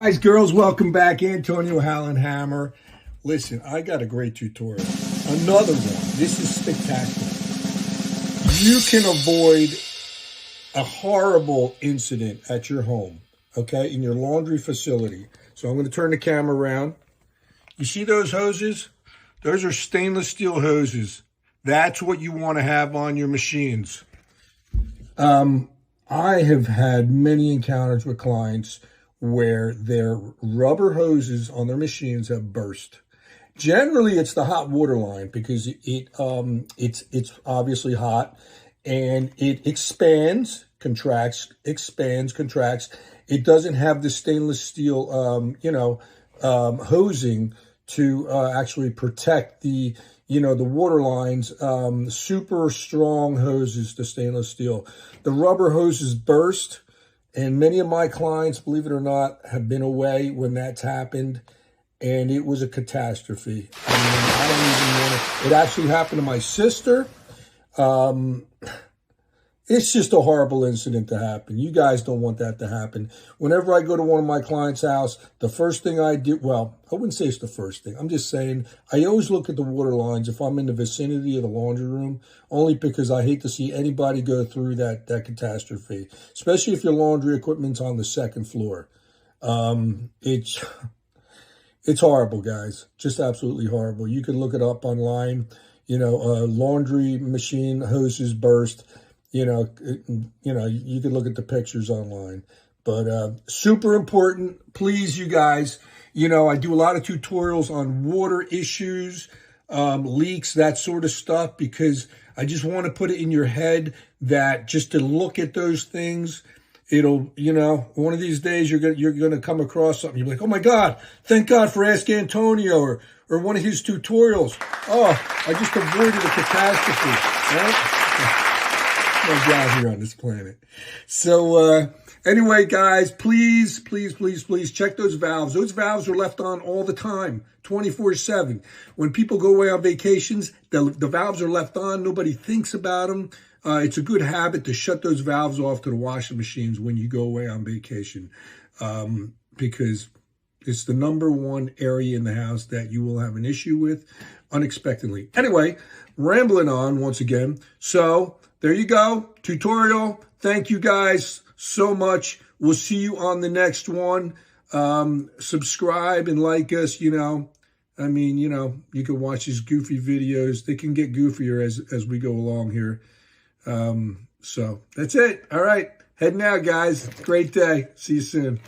Guys, girls, welcome back. Antonio Howl and Hammer. Listen, I got a great tutorial. Another one. This is spectacular. You can avoid a horrible incident at your home, okay, in your laundry facility. So I'm going to turn the camera around. You see those hoses? Those are stainless steel hoses. That's what you want to have on your machines. I have had many encounters with clients where their rubber hoses on their machines have burst. Generally, it's the hot water line because it's obviously hot and it expands, contracts, expands, contracts. It doesn't have the stainless steel, hosing to actually protect the water lines. Super strong hoses, the stainless steel. The rubber hoses burst. And many of my clients, believe it or not, have been away when that's happened. And it was a catastrophe. I mean, I don't even want to. It actually happened to my sister. It's just a horrible incident to happen. You guys don't want that to happen. Whenever I go to one of my clients' house, the first thing I do, well, I wouldn't say it's the first thing. I'm just saying I always look at the water lines if I'm in the vicinity of the laundry room, only because I hate to see anybody go through that catastrophe, especially if your laundry equipment's on the second floor. It's horrible, guys. Just absolutely horrible. You can look it up online. Laundry machine hoses burst. You can look at the pictures online, but super important. Please, you guys, I do a lot of tutorials on water issues, leaks, that sort of stuff, because I just want to put it in your head that just to look at those things, it'll, one of these days you're going to come across something. You're like, oh my God, thank God for Ask Antonio or one of his tutorials. Oh, I just avoided a catastrophe, right? My job here on this planet. So anyway, guys, please check those valves. Those valves are left on all the time, 24/7. When people go away on vacations, the valves are left on. Nobody thinks about them. It's a good habit to shut those valves off to the washing machines when you go away on vacation, because it's the number one area in the house that you will have an issue with unexpectedly. Anyway, rambling on once again. So there you go, tutorial. Thank you guys so much. We'll see you on the next one. Subscribe and like us, you can watch these goofy videos. They can get goofier as we go along here. So that's it. All right, heading out, guys. Great day. See you soon.